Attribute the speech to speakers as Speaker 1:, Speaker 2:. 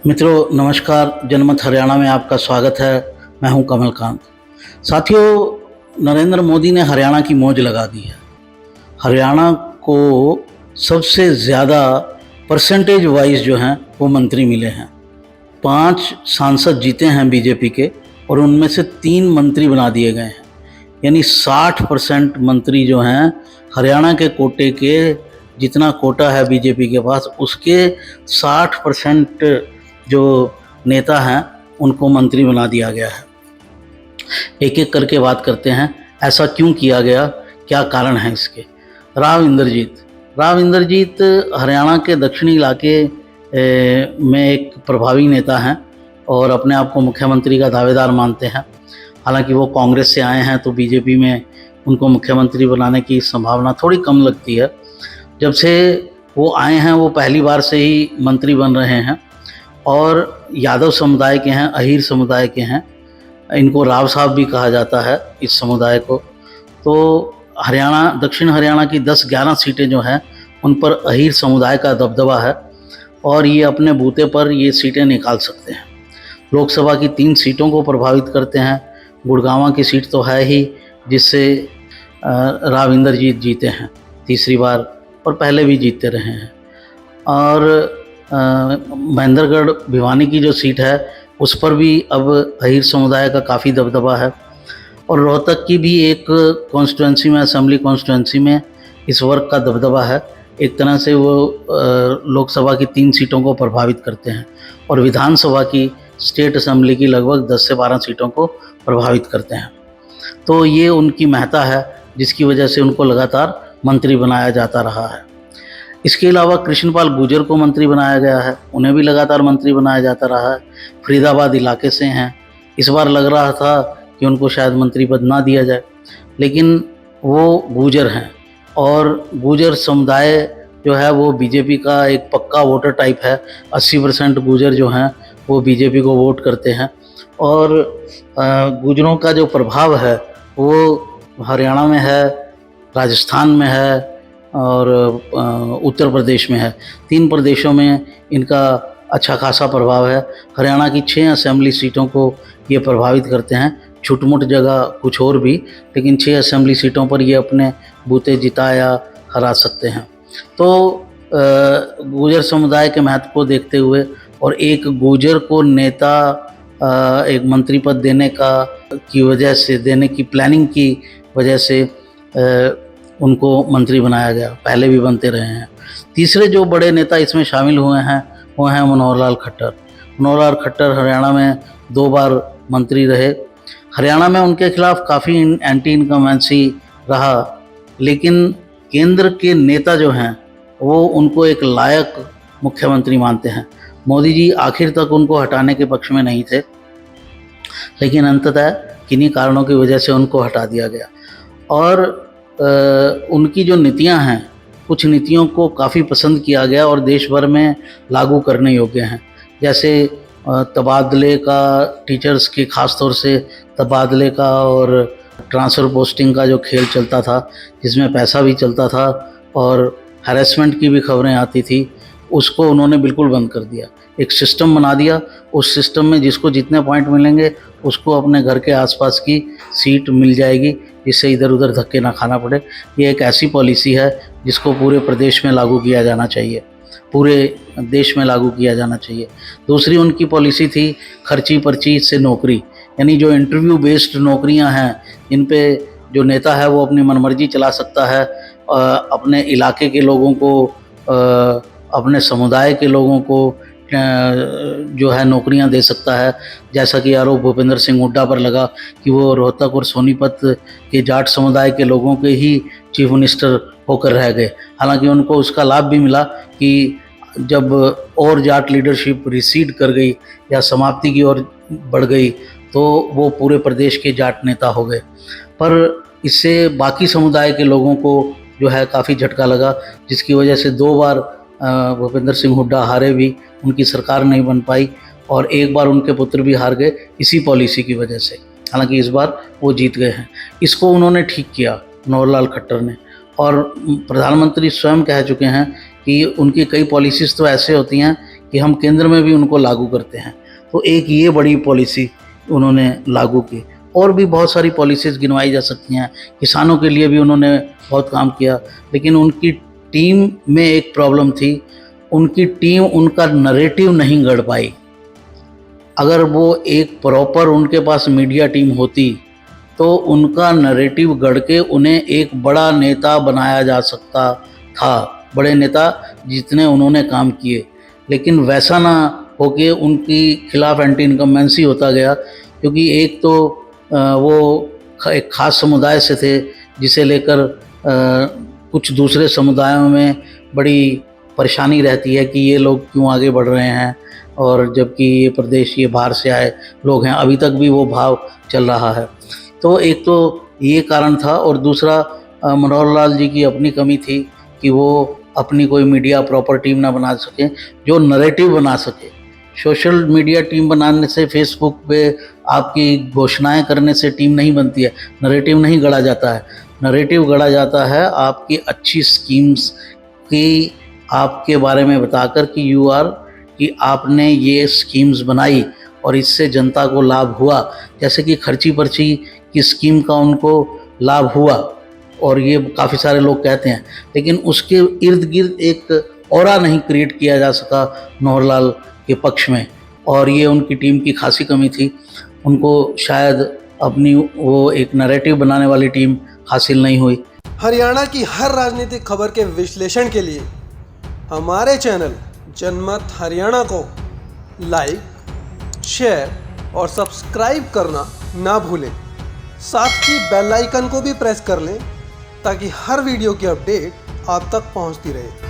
Speaker 1: मित्रों नमस्कार। जनमत हरियाणा में आपका स्वागत है। मैं हूं कमलकांत। साथियों, नरेंद्र मोदी ने हरियाणा की मौज लगा दी है। हरियाणा को सबसे ज़्यादा परसेंटेज वाइज जो हैं वो मंत्री मिले हैं। 5 सांसद जीते हैं बीजेपी के और उनमें से 3 मंत्री बना दिए गए हैं। यानी 60% मंत्री जो हैं हरियाणा के कोटे के, जितना कोटा है बीजेपी के पास उसके 60% जो नेता हैं उनको मंत्री बना दिया गया है। एक एक करके बात करते हैं, ऐसा क्यों किया गया, क्या कारण है इसके। राव इंद्रजीत हरियाणा के दक्षिणी इलाके में एक प्रभावी नेता हैं और अपने आप को मुख्यमंत्री का दावेदार मानते हैं। हालांकि वो कांग्रेस से आए हैं तो बीजेपी में उनको मुख्यमंत्री बनाने की संभावना थोड़ी कम लगती है। जब से वो आए हैं वो पहली बार से ही मंत्री बन रहे हैं और यादव समुदाय के हैं, अहीर समुदाय के हैं। इनको राव साहब भी कहा जाता है इस समुदाय को। तो हरियाणा, दक्षिण हरियाणा की 10-11 सीटें जो हैं उन पर अहीर समुदाय का दबदबा है और ये अपने बूते पर ये सीटें निकाल सकते हैं। लोकसभा की 3 सीटों को प्रभावित करते हैं। गुड़गांव की सीट तो है ही जिससे राव इंद्रजीत जीते हैं तीसरी बार, और पहले भी जीतते रहे हैं। और महेंद्रगढ़ भिवानी की जो सीट है उस पर भी अब अहीर समुदाय का काफ़ी दबदबा है। और रोहतक की भी एक कॉन्स्टिट्यूंसी में, असेंबली कॉन्स्टिट्यूंसी में इस वर्ग का दबदबा है। एक तरह से वो लोकसभा की 3 सीटों को प्रभावित करते हैं और विधानसभा की, स्टेट असेंबली की लगभग 10 से 12 सीटों को प्रभावित करते हैं। तो ये उनकी महत्ता है जिसकी वजह से उनको लगातार मंत्री बनाया जाता रहा है। इसके अलावा कृष्णपाल गुर्जर को मंत्री बनाया गया है, उन्हें भी लगातार मंत्री बनाया जाता रहा है। फरीदाबाद इलाके से हैं। इस बार लग रहा था कि उनको शायद मंत्री पद ना दिया जाए, लेकिन वो गुर्जर हैं और गुर्जर समुदाय जो है वो बीजेपी का एक पक्का वोटर टाइप है। 80% गुर्जर जो हैं वो बीजेपी को वोट करते हैं और गुर्जरों का जो प्रभाव है वो हरियाणा में है, राजस्थान में है और उत्तर प्रदेश में है। 3 प्रदेशों में इनका अच्छा खासा प्रभाव है। हरियाणा की 6 असेंबली सीटों को ये प्रभावित करते हैं, छुटमुट जगह कुछ और भी, लेकिन 6 असेंबली सीटों पर ये अपने बूते जिता या हरा सकते हैं। तो गुर्जर समुदाय के महत्व को देखते हुए और एक गुर्जर को नेता एक मंत्री पद देने की वजह से, देने की प्लानिंग की वजह से उनको मंत्री बनाया गया। पहले भी बनते रहे हैं। तीसरे जो बड़े नेता इसमें शामिल हुए हैं वो हैं मनोहर लाल खट्टर। मनोहर लाल खट्टर हरियाणा में 2 बार मंत्री रहे। हरियाणा में उनके खिलाफ काफ़ी एंटी इनकम्बेंसी रहा, लेकिन केंद्र के नेता जो हैं वो उनको एक लायक मुख्यमंत्री मानते हैं। मोदी जी आखिर तक उनको हटाने के पक्ष में नहीं थे, लेकिन अंततः किन्हीं कारणों की वजह से उनको हटा दिया गया। और उनकी जो नीतियां हैं, कुछ नीतियों को काफ़ी पसंद किया गया और देश भर में लागू करने योग्य हैं। जैसे तबादले का, टीचर्स के ख़ास तौर से तबादले का और ट्रांसफ़र पोस्टिंग का जो खेल चलता था, जिसमें पैसा भी चलता था और हैरेसमेंट की भी खबरें आती थी, उसको उन्होंने बिल्कुल बंद कर दिया। एक सिस्टम बना दिया। उस सिस्टम में जिसको जितने पॉइंट मिलेंगे उसको अपने घर के आसपास की सीट मिल जाएगी, जिससे इधर उधर धक्के ना खाना पड़े। ये एक ऐसी पॉलिसी है जिसको पूरे प्रदेश में लागू किया जाना चाहिए, पूरे देश में लागू किया जाना चाहिए। दूसरी उनकी पॉलिसी थी खर्ची पर्ची से नौकरी, यानी जो इंटरव्यू बेस्ड नौकरियां हैं, जिन पे जो नेता है वो अपनी मनमर्जी चला सकता है, अपने इलाके के लोगों को, अपने समुदाय के लोगों को जो है नौकरियां दे सकता है। जैसा कि आरोप भूपेंद्र सिंह हुड्डा पर लगा कि वो रोहतक और सोनीपत के जाट समुदाय के लोगों के ही चीफ मिनिस्टर होकर रह गए। हालांकि उनको उसका लाभ भी मिला कि जब और जाट लीडरशिप रिसीड कर गई या समाप्ति की ओर बढ़ गई तो वो पूरे प्रदेश के जाट नेता हो गए। पर इससे बाकी समुदाय के लोगों को जो है काफ़ी झटका लगा, जिसकी वजह से 2 बार भूपेंद्र सिंह हुड्डा हारे भी, उनकी सरकार नहीं बन पाई और एक बार उनके पुत्र भी हार गए इसी पॉलिसी की वजह से। हालांकि इस बार वो जीत गए हैं। इसको उन्होंने ठीक किया मनोहर लाल खट्टर ने, और प्रधानमंत्री स्वयं कह चुके हैं कि उनकी कई पॉलिसीज़ तो ऐसे होती हैं कि हम केंद्र में भी उनको लागू करते हैं। तो एक ये बड़ी पॉलिसी उन्होंने लागू की। और भी बहुत सारी पॉलिसीज़ गिनवाई जा सकती हैं। किसानों के लिए भी उन्होंने बहुत काम किया, लेकिन उनकी टीम में एक प्रॉब्लम थी, उनकी टीम उनका नरेटिव नहीं गढ़ पाई। अगर वो एक प्रॉपर उनके पास मीडिया टीम होती तो उनका नरेटिव गढ़ के उन्हें एक बड़ा नेता बनाया जा सकता था, बड़े नेता जितने उन्होंने काम किए। लेकिन वैसा ना होके उनके खिलाफ एंटी इनकम्बेंसी होता गया, क्योंकि एक तो वो एक ख़ास समुदाय से थे, जिसे लेकर कुछ दूसरे समुदायों में बड़ी परेशानी रहती है कि ये लोग क्यों आगे बढ़ रहे हैं, और जबकि ये प्रदेश ये बाहर से आए लोग हैं। अभी तक भी वो भाव चल रहा है। तो एक तो ये कारण था, और दूसरा मनोहर लाल जी की अपनी कमी थी कि वो अपनी कोई मीडिया प्रॉपर टीम ना बना सके जो नरेटिव बना सके। सोशल मीडिया टीम बनाने से, फेसबुक पे आपकी घोषणाएं करने से टीम नहीं बनती है, नरेटिव नहीं गढ़ा जाता है। नरेटिव गढ़ा जाता है आपकी अच्छी स्कीम्स की आपके बारे में बताकर कि आपने ये स्कीम्स बनाई और इससे जनता को लाभ हुआ। जैसे कि खर्ची पर्ची की स्कीम का उनको लाभ हुआ, और ये काफ़ी सारे लोग कहते हैं, लेकिन उसके इर्द गिर्द एक ऑरा नहीं क्रिएट किया जा सका मनोहर लाल के पक्ष में, और ये उनकी टीम की खासी कमी थी। उनको शायद अपनी वो एक नैरेटिव बनाने वाली टीम हासिल नहीं हुई।
Speaker 2: हरियाणा की हर राजनीतिक खबर के विश्लेषण के लिए हमारे चैनल जनमत हरियाणा को लाइक, शेयर और सब्सक्राइब करना ना भूलें। साथ ही बेल आइकन को भी प्रेस कर लें ताकि हर वीडियो की अपडेट आप तक पहुंचती रहे।